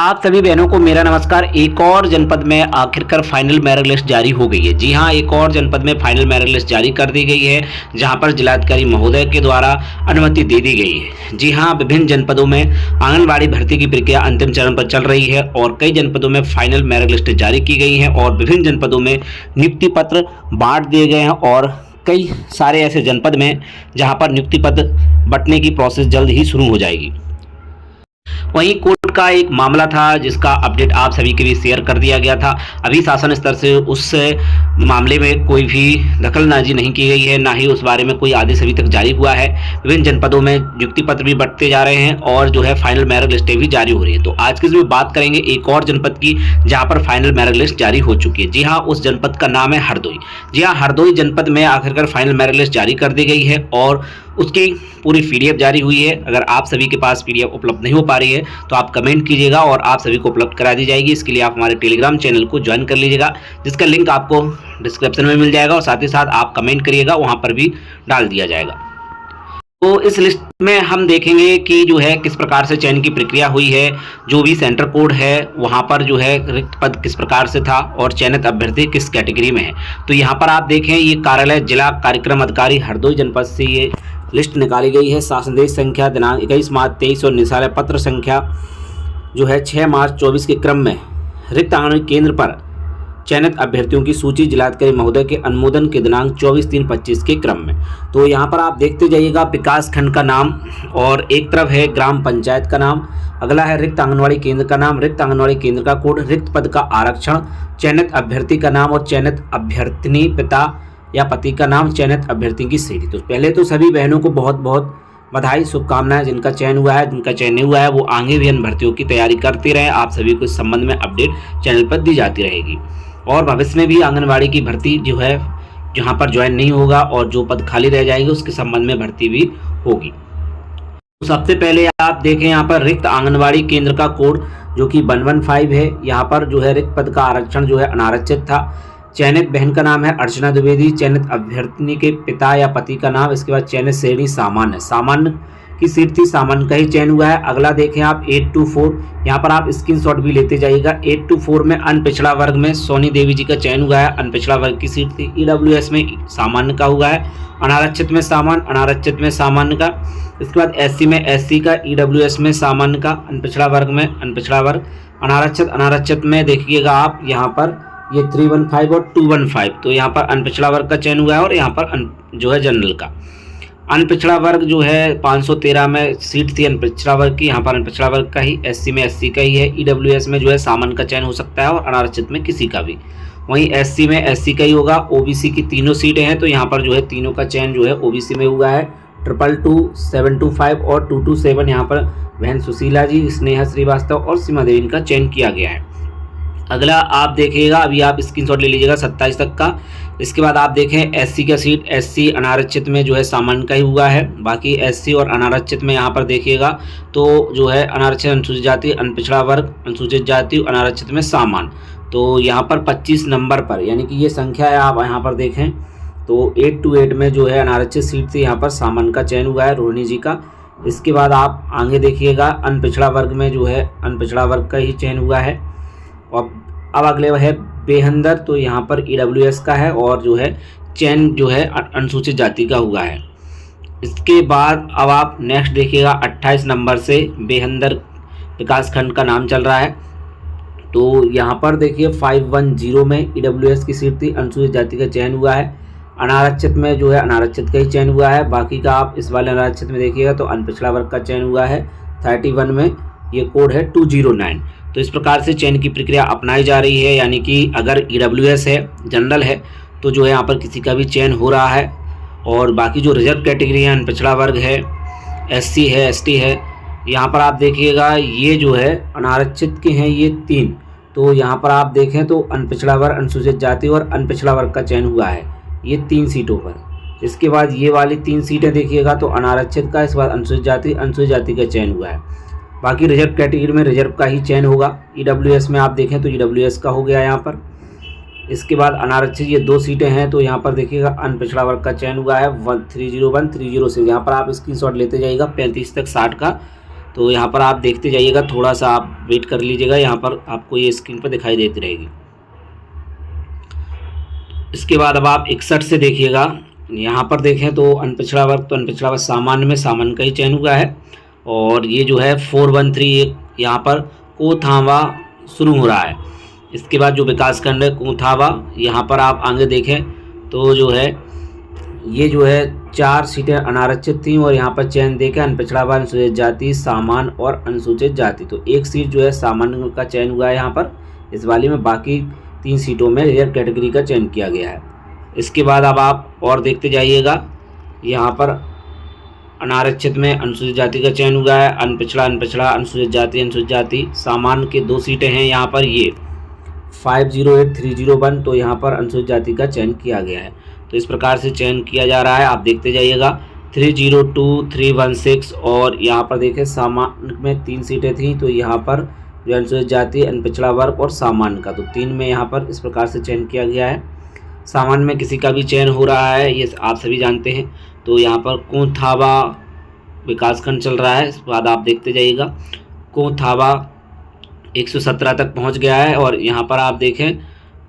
आप सभी बहनों को मेरा नमस्कार। एक और जनपद में आखिरकार फाइनल मेरिट लिस्ट जारी हो गई है। जी हां, एक और जनपद में फाइनल मेरिट लिस्ट जारी कर दी गई है, जहां पर जिलाधिकारी महोदय के द्वारा अनुमति दे दी गई है। जी हां, विभिन्न जनपदों में आंगनबाड़ी भर्ती की प्रक्रिया अंतिम चरण पर चल रही है और कई जनपदों में फाइनल मेरिट लिस्ट जारी की गई है और विभिन्न जनपदों में नियुक्ति पत्र बांट दिए गए हैं और कई सारे ऐसे जनपद में जहाँ पर नियुक्ति पत्र बंटने की प्रोसेस जल्द ही शुरू हो जाएगी। वहीं कोर्ट का एक मामला था जिसका अपडेट आप सभी के लिए शेयर कर दिया गया था। अभी शासन स्तर से उस मामले में कोई भी दखलंदाजी नहीं की गई है, ना ही उस बारे में कोई आदेश अभी तक जारी हुआ है। विभिन्न जनपदों में नियुक्ति पत्र भी बंटते जा रहे हैं और जो है फाइनल मेरिट लिस्टें भी जारी हो रही है। तो आज की इसमें बात करेंगे एक और जनपद की जहाँ पर फाइनल मेरिट लिस्ट जारी हो चुकी है। जी हाँ, उस जनपद का नाम है हरदोई। जी हाँ, हरदोई जनपद में आखिरकार फाइनल मेरिट लिस्ट जारी कर दी गई है और उसकी पूरी पीडीएफ जारी हुई है। अगर आप सभी के पास पीडीएफ उपलब्ध नहीं हो पा रही है तो आप कमेंट कीजिएगा और आप सभी को उपलब्ध करा दी जाएगी। इसके लिए आप हमारे टेलीग्राम चैनल को ज्वाइन कर लीजिएगा, जिसका लिंक आपको डिस्क्रिप्शन में मिल जाएगा और साथ ही साथ आप कमेंट करिएगा, वहां पर भी डाल दिया जाएगा। तो इस लिस्ट में हम देखेंगे कि जो है किस प्रकार से चयन की प्रक्रिया हुई है, जो भी सेंटर कोड है वहां पर जो है रिक्त पद किस प्रकार से था और चयनित अभ्यर्थी किस कैटेगरी में है। तो यहाँ पर आप देखें, ये कार्यालय जिला कार्यक्रम अधिकारी हरदोई जनपद से ये लिस्ट निकाली गई है। शासनदेश संख्या दिनांक 21 मार्च 23 और निशान पत्र संख्या जो है 6 मार्च 24 के क्रम में रिक्त आंगनबाड़ी केंद्र पर चयनित अभ्यर्थियों की सूची जिलाधिकारी महोदय के अनुमोदन के दिनांक 24/3/25 के क्रम में। तो यहाँ पर आप देखते जाइएगा विकास खंड का नाम और एक तरफ है ग्राम पंचायत का नाम, अगला है रिक्त आंगनबाड़ी केंद्र का नाम, रिक्त आंगनबाड़ी केंद्र का कोड, रिक्त पद का आरक्षण, चयनित अभ्यर्थी का नाम और चयनित अभ्यर्थिनी पिता या पति का नाम, चयनित अभ्यर्थी की श्रेणी। तो पहले तो सभी बहनों को बहुत बहुत बधाई, शुभकामनाएं। जिनका चयन हुआ है, जिनका चयन नहीं हुआ है, वो आगे भी इन भर्तियों की तैयारी करते रहें। आप सभी को इस संबंध में अपडेट चैनल पर दी जाती रहेगी और भविष्य में भी आंगनबाड़ी की भर्ती जो है जहां पर ज्वाइन नहीं होगा और जो पद खाली रह जाएंगे उसके संबंध में भर्ती भी होगी। तो सबसे पहले आप देखें यहाँ पर रिक्त आंगनबाड़ी केंद्र का कोड जो कि 115 है। यहाँ पर जो है रिक्त पद का आरक्षण जो है अनारक्षित था। चयनित बहन का नाम है अर्चना द्विवेदी, चयनित अभ्यर्थिनी के पिता या पति का नाम, इसके बाद चयनित श्रेणी सामान्य, सामान्य की सीट थी, सामान्य का ही चयन हुआ है। अगला देखें आप 824, यहाँ पर आप स्क्रीनशॉट भी लेते जाइएगा। 824 में अनपिछड़ा वर्ग में सोनी देवी जी का चयन हुआ है, अनपिछड़ा वर्ग की सीट थी। ईडब्ल्यूएस में सामान्य का हुआ है, अनारक्षित में सामान्य, अनारक्षित में सामान्य का। इसके बाद एससी में एससी का, ईडब्ल्यूएस में सामान्य का, अनपिछड़ा वर्ग में अनपिछड़ा वर्ग, अनारक्षित, अनारक्षित में देखिएगा आप यहाँ पर ये 315 और 215। तो यहाँ पर अनपिछड़ा वर्ग का चयन हुआ है और यहाँ पर जो है जनरल का। अनपिछड़ा वर्ग जो है 513 में सीट थी अनपिछड़ा वर्ग की, यहाँ पर अनपिछड़ा वर्ग का ही, एससी में एससी का ही है। ईडब्ल्यूएस में जो है सामान्य का चयन हो सकता है और अनारक्षित में किसी का भी। वहीं एससी में एससी का ही होगा। ओबीसी की तीनों सीटें हैं तो यहाँ पर जो है तीनों का चयन जो है ओबीसी में हुआ है। 222, 725 और 227 यहाँ पर बहन सुशीला जी, स्नेहा श्रीवास्तव और सीमा देवी का चयन किया गया है। अगला आप देखिएगा, अभी आप स्क्रीनशॉट ले लीजिएगा 27 तक का। इसके बाद आप देखें एससी का सीट, एससी अनारक्षित में जो है सामान्य का ही हुआ है। बाकी एससी और अनारक्षित में यहाँ पर देखिएगा तो जो है अनारक्षित, अनुसूचित जाति, अनपिछड़ा वर्ग, अनुसूचित जाति, अनारक्षित में सामान्य। तो यहाँ पर 25 नंबर पर, यानी कि ये संख्या है, आप यहाँ पर देखें तो 828 में जो है अनारक्षित सीट थी, यहाँ पर सामान्य का चयन हुआ है रोहिणी जी का। इसके बाद आप आगे देखिएगा अनपिछड़ा वर्ग में जो है अनपिछड़ा वर्ग का ही चयन हुआ है। और अब अगले है बेहंदर, तो यहाँ पर ईडब्ल्यूएस का है और जो है चयन जो है अनुसूचित जाति का हुआ है। इसके बाद अब आप नेक्स्ट देखिएगा 28 नंबर से बेहंदर विकास खंड का नाम चल रहा है। तो यहाँ पर देखिए 510 में ईडब्ल्यूएस की सीट थी, अनुसूचित जाति का चयन हुआ है। अनारक्षित में जो है अनारक्षित का ही चयन हुआ है। बाकी का आप इस वाले अनारक्षित में देखिएगा तो अनपिछड़ा वर्ग का चयन हुआ है। 31 में ये कोड है 209। तो इस प्रकार से चयन की प्रक्रिया अपनाई जा रही है, यानी कि अगर ईडब्ल्यूएस है, जनरल है, तो जो है यहाँ पर किसी का भी चयन हो रहा है। और बाकी जो रिजर्व कैटेगरी है, अनपिछड़ा वर्ग है, एससी है, एसटी है, यहाँ पर आप देखिएगा ये जो है अनारक्षित के हैं ये 3। तो यहाँ पर आप देखें तो अनपिछड़ा वर्ग, अनुसूचित जाति और अनपिछड़ा वर्ग का चयन हुआ है ये 3 सीटों पर। इसके बाद ये वाली 3 सीटें देखिएगा तो अनारक्षित का, इसके बाद अनुसूचित जाति का चयन हुआ है। बाकी रिजर्व कैटेगरी में रिजर्व का ही चयन होगा। ईडब्ल्यूएस में आप देखें तो ईडब्ल्यूएस का हो गया यहाँ पर। इसके बाद अनारक्षित ये 2 सीटें हैं तो यहाँ पर देखिएगा अनपिछड़ा वर्ग का चयन हुआ है 301, 306। यहाँ पर आप स्क्रीनशॉट लेते जाइएगा 35 तक 60 का तो यहाँ पर आप देखते जाइएगा, थोड़ा सा आप वेट कर लीजिएगा, यहाँ पर आपको ये स्क्रीन पर दिखाई देती रहेगी। इसके बाद अब आप 61 से देखिएगा, यहाँ पर देखें तो अनपिछड़ा वर्ग, तो अनपिछड़ा वर्ग सामान्य में सामान्य का ही चयन हुआ है। और ये जो है 413 यहाँ पर कोथावा शुरू हो रहा है। इसके बाद जो विकासखंड है कोथावा, यहाँ पर आप आगे देखें तो जो है ये जो है 4 सीटें अनारक्षित थीं और यहाँ पर चयन देखें अनपिछड़ा वर्ग, अनुसूचित जाति, सामान्य और अनुसूचित जाति। तो एक सीट जो है सामान्य का चयन हुआ है यहाँ पर इस वाली में, बाकी 3 सीटों में रेयर कैटेगरी का चयन किया गया है। इसके बाद अब आप और देखते जाइएगा, यहाँ पर अनारक्षित में अनुसूचित जाति का चयन हुआ है, अनपिछड़ा अनुसूचित जाति, सामान्य के 2 सीटें हैं यहाँ पर, ये 508 301, तो यहाँ पर अनुसूचित जाति का चयन किया गया है। तो इस प्रकार से चयन किया जा रहा है, आप देखते जाइएगा। 302 316 और यहाँ पर देखें सामान्य में 3 सीटें थीं, तो यहाँ पर जो अनुसूचित जाति, अनपिछड़ा वर्ग और सामान्य का, तो 3 में यहाँ पर इस प्रकार से चयन किया गया है। सामान्य में किसी का भी चयन हो रहा है, ये आप सभी जानते हैं। तो यहाँ पर कोथावा विकासखंड चल रहा है। इसके बाद आप देखते जाइएगा, कोथावा 117 तक पहुँच गया है। और यहाँ पर आप देखें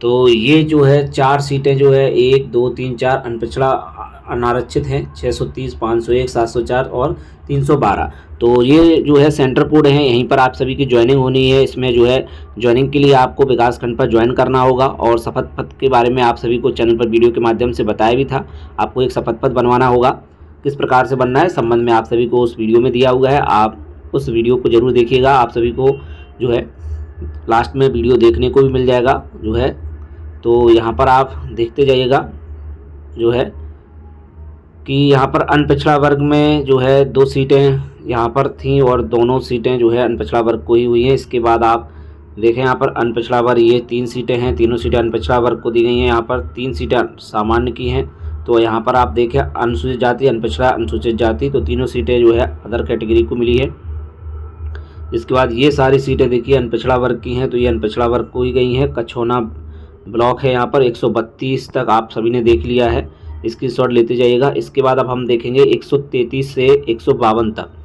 तो ये जो है 4 सीटें जो है 1 2 3 4 अनपिछड़ा अनारक्षित हैं, 630 501 704 और 312। तो ये जो है सेंटर कोड है, यहीं पर आप सभी की ज्वाइनिंग होनी है। इसमें जो है ज्वाइनिंग के लिए आपको विकासखंड पर ज्वाइन करना होगा। और शपथ पत्र के बारे में आप सभी को चैनल पर वीडियो के माध्यम से बताया भी था, आपको एक शपथ पत्र बनवाना होगा। किस प्रकार से बनना है संबंध में आप सभी को उस वीडियो में दिया हुआ है, आप उस वीडियो को ज़रूर देखिएगा। आप सभी को जो है लास्ट में वीडियो देखने को भी मिल जाएगा जो है। तो यहाँ पर आप देखते जाइएगा जो है कि यहाँ पर अनपिछड़ा वर्ग में जो है 2 सीटें यहाँ पर थीं और दोनों सीटें जो है अनपिछड़ा वर्ग को ही हुई हैं। इसके बाद आप देखें यहाँ पर अनपिछड़ा वर्ग, ये 3 सीटें हैं, तीनों सीटें अनपिछड़ा वर्ग को दी गई हैं। यहाँ पर 3 सीटें सामान्य की हैं। तो यहाँ पर आप देखें अनुसूचित जाति, अनपिछड़ा, अनुसूचित जाति, तो तीनों सीटें जो है अदर कैटेगरी को मिली है। इसके बाद ये सारी सीटें देखिए अनपिछड़ा वर्ग की हैं, तो ये अनपिछड़ा वर्ग को ही गई हैं। कछौना ब्लॉक है यहाँ पर 132 तक आप सभी ने देख लिया है, इसकी शॉट लेते जाइएगा। इसके बाद अब हम देखेंगे 133 से 152 तक।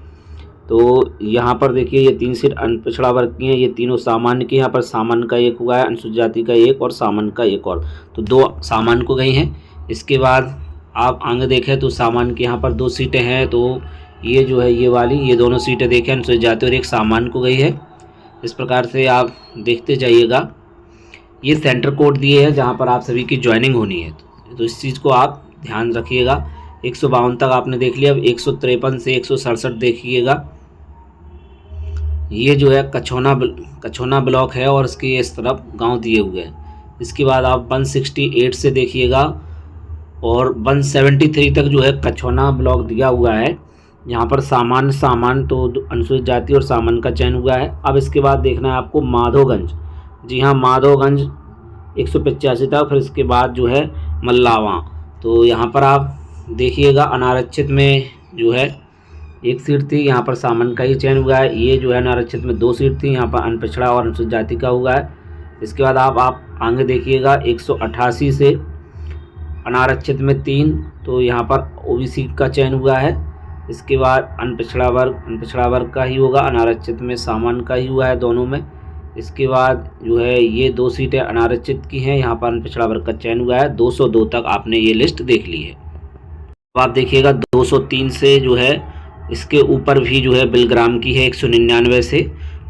तो यहाँ पर देखिए ये 3 सीट अनपिछड़ा वर्ग की हैं, ये तीनों सामान्य की। यहाँ पर सामान्य का 1 हुआ है, अनुसूचित जाति का 1 और सामान्य का 1 और, तो 2 सामान्य को गई हैं। इसके बाद आप आगे देखें तो सामान्य की यहाँ पर 2 सीटें हैं, तो ये जो है ये वाली, ये दोनों सीटें देखें अनुसूचित जाति और 1 सामान्य को गई है। इस प्रकार से आप देखते जाइएगा। ये सेंटर कोड दिए हैं जहाँ पर आप सभी की ज्वाइनिंग होनी है, तो इस चीज़ को आप ध्यान रखिएगा। 152 तक आपने देख लिया, अब 153 से 167 देखिएगा। ये जो है कछौना ब्लॉक है और इसके इस तरफ गांव दिए हुए हैं। इसके बाद आप 168 से देखिएगा और 173 तक जो है कछौना ब्लॉक दिया हुआ है। यहाँ पर सामान्य तो अनुसूचित जाति और सामान्य का चयन हुआ है। अब इसके बाद देखना है आपको माधोगंज, जी हाँ माधोगंज 185 तक, फिर इसके बाद जो है मल्लावा। तो यहाँ पर आप देखिएगा अनारक्षित में जो है 1 सीट थी, यहाँ पर सामान्य का ही चयन हुआ है। ये जो है अनारक्षित में 2 सीट थी, यहाँ पर अनपिछड़ा और अनुसूचित जाति का हुआ है। इसके बाद आप आगे देखिएगा 188 से अनारक्षित में 3, तो यहाँ पर ओबीसी का चयन हुआ है। इसके बाद अनपिछड़ा वर्ग का ही होगा, अनारक्षित में सामान्य का ही हुआ है दोनों में। इसके बाद जो है ये 2 सीटें अनारक्षित की हैं, यहाँ पर अनपिछड़ा वर्ग का चयन हुआ है। 202 तक आपने ये लिस्ट देख ली है। अब आप देखिएगा 203 से जो है इसके ऊपर भी जो है बिलग्राम की है 199 से,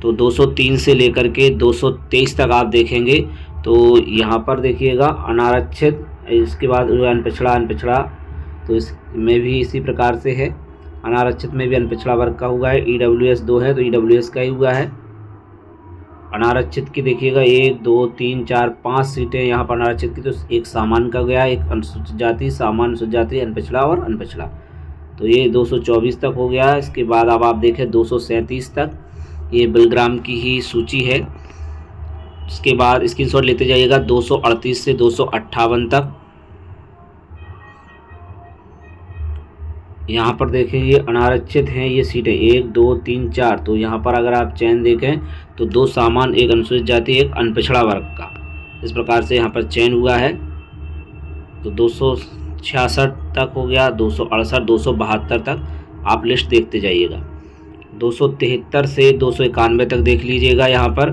तो 203 से लेकर के 223 तक आप देखेंगे। तो यहाँ पर देखिएगा अनारक्षित, इसके बाद जो है अनपिछड़ा, तो इसमें भी इसी प्रकार से है। अनारक्षित में भी अनपिछड़ा वर्ग का हुआ है। EWS 2 है तो EWS का ही हुआ है। अनारक्षित की देखिएगा 1 2 3 4 5 सीटें यहाँ पर अनारक्षित की, तो 1 सामान्य का गया, 1 अनुसूचित जाति, सामान्य, अनुसूचित जाति, अनपिछड़ा और अनपिछड़ा, तो ये 224 तक हो गया। इसके बाद अब आप देखें 237 तक, ये बिलग्राम की ही सूची है। इसके बाद स्क्रीनशॉट लेते जाइएगा 238 से 258 तक। यहाँ पर देखें ये अनारक्षित हैं, ये सीटें 1 2 3 4, तो यहाँ पर अगर आप चयन देखें तो 2 सामान्य, 1 अनुसूचित जाति, 1 अनपिछड़ा वर्ग का, इस प्रकार से यहाँ पर चयन हुआ है। तो 266 तक हो गया, 268 272 तक आप लिस्ट देखते जाइएगा। 273 से 291 तक देख लीजिएगा। यहाँ पर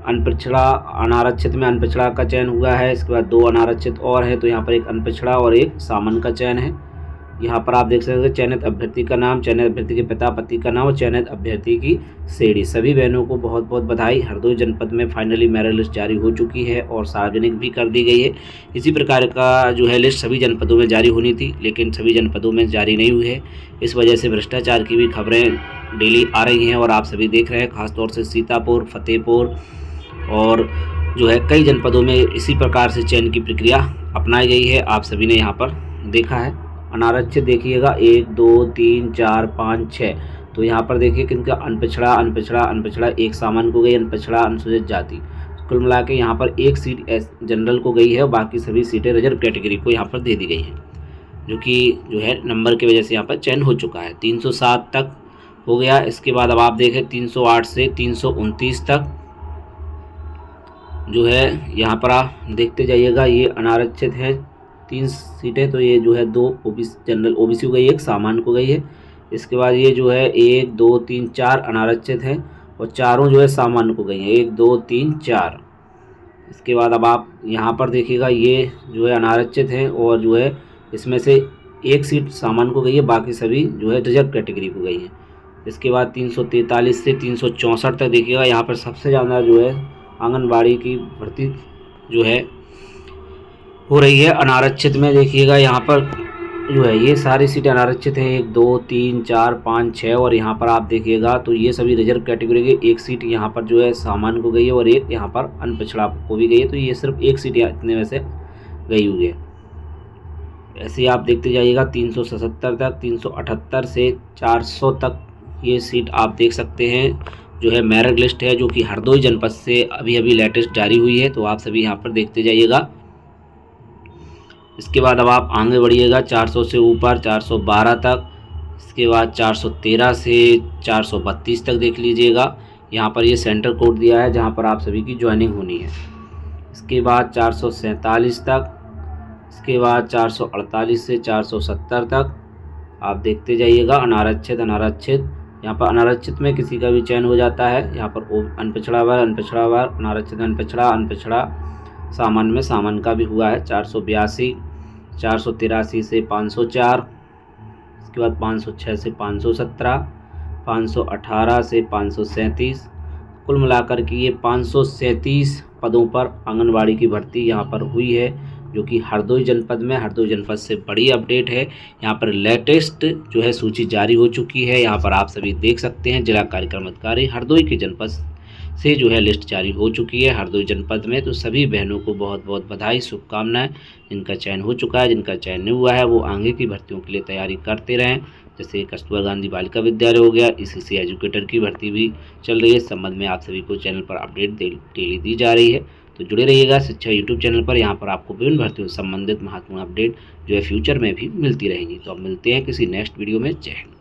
अनपिछड़ा अनारक्षित में अनपिछड़ा का चयन हुआ है। इसके बाद 2 अनारक्षित और है, तो यहाँ पर एक अनपिछड़ा और एक सामान्य का चयन है। यहाँ पर आप देख सकते हैं चयनित अभ्यर्थी का नाम, चयनित अभ्यर्थी के पिता पति का नाम और चयनित अभ्यर्थी की श्रेणी। सभी बहनों को बहुत बहुत बधाई। हरदोई जनपद में फाइनली मेरिट लिस्ट जारी हो चुकी है और सार्वजनिक भी कर दी गई है। इसी प्रकार का जो है लिस्ट सभी जनपदों में जारी होनी थी, लेकिन सभी जनपदों में जारी नहीं हुई है। इस वजह से भ्रष्टाचार की भी खबरें डेली आ रही हैं और आप सभी देख रहे हैं। खासतौर से सीतापुर, फतेहपुर और जो है कई जनपदों में इसी प्रकार से चयन की प्रक्रिया अपनाई गई है। आप सभी ने यहाँ पर देखा है। अनारक्षित देखिएगा 1 2 3 4 5 6, तो यहाँ पर देखिए किनका अनपिछड़ा अनपिछड़ा अनपिछड़ा, एक सामान्य को गई अनपिछड़ा अनुसूचित जाति। कुल मिला के यहाँ पर एक सीट जनरल को गई है और बाकी सभी सीटें रिजर्व कैटेगरी को यहाँ पर दे दी गई हैं, जो कि जो है नंबर की वजह से यहाँ पर चयन हो चुका है। 307 तक हो गया। इसके बाद अब आप देखें 308 से 329 तक जो है यहाँ पर आप देखते जाइएगा। ये अनारक्षित है 3 सीटें, तो ये जो है 2 ओबीसी जनरल ओबीसी को गई है, एक सामान्य को गई है। इसके बाद ये जो है 1 2 3 4 अनारक्षित है और चारों जो है सामान्य को गई हैं, 1 2 3 4। इसके बाद अब आप यहाँ पर देखिएगा ये जो है अनारक्षित है और जो है इसमें से एक सीट सामान्य को गई है, बाकी सभी जो है रिजर्व कैटेगरी को गई है। इसके बाद 343 से 364 तक देखिएगा। यहाँ पर सबसे ज़्यादा जो है आंगनबाड़ी की भर्ती जो है हो रही है अनारक्षित में। देखिएगा यहाँ पर जो है ये सारी सीटें अनारक्षित हैं, 1 2 3 4 5 6, और यहाँ पर आप देखिएगा तो ये सभी रिजर्व कैटेगरी के। एक सीट यहाँ पर जो है सामान्य को गई है और एक यहाँ पर अनपिछड़ा को भी गई है, तो ये सिर्फ एक सीट इतने में से गई हुई है। ऐसे ही आप देखते जाइएगा 377 तक, 378 से 400 तक ये सीट आप देख सकते हैं। जो है मेरिट लिस्ट है जो कि हरदोई जनपद से अभी अभी लेटेस्ट जारी हुई है, तो आप सभी यहाँ पर देखते जाइएगा। इसके बाद अब आप आगे बढ़िएगा 400 से ऊपर 412 तक। इसके बाद 413 से 432 तक देख लीजिएगा। यहाँ पर ये सेंटर कोड दिया है जहाँ पर आप सभी की ज्वाइनिंग होनी है। इसके बाद 447 तक, इसके बाद 448 से 470 तक आप देखते जाइएगा। अनारक्षित अनारक्षित, यहाँ पर अनारक्षित में किसी का भी चयन हो जाता है। यहाँ पर अनपिछड़ा वर्ग अनपिछड़ा वर्ग, अनारक्षित अनपिछड़ा अनपिछड़ा, सामान्य में सामान्य का भी हुआ है। 482, 483 से 504, इसके बाद 506 से 517, 518 से 537। कुल मिलाकर के ये 537 पदों पर आंगनबाड़ी की भर्ती यहाँ पर हुई है, जो कि हरदोई जनपद में, हरदोई जनपद से बड़ी अपडेट है। यहाँ पर लेटेस्ट जो है सूची जारी हो चुकी है। यहाँ पर आप सभी देख सकते हैं जिला कार्यक्रम अधिकारी हरदोई के जनपद से जो है लिस्ट जारी हो चुकी है हरदोई जनपद में। तो सभी बहनों को बहुत बहुत बधाई, शुभकामनाएं। जिनका चयन हो चुका है, जिनका चयन नहीं हुआ है, वो आगे की भर्तियों के लिए तैयारी करते रहें। जैसे कस्तूरबा गांधी बालिका विद्यालय हो गया, ईसीसी एजुकेटर की भर्ती भी चल रही है। इस संबंध में आप सभी को चैनल पर अपडेट डेली दी जा रही है, तो जुड़े रहिएगा शिक्षा यूट्यूब चैनल पर। यहाँ पर आपको विभिन्न भर्तियों से संबंधित महत्वपूर्ण अपडेट जो है फ्यूचर में भी मिलती रहेंगी। तो अब मिलते हैं किसी नेक्स्ट वीडियो में। जय हिंद।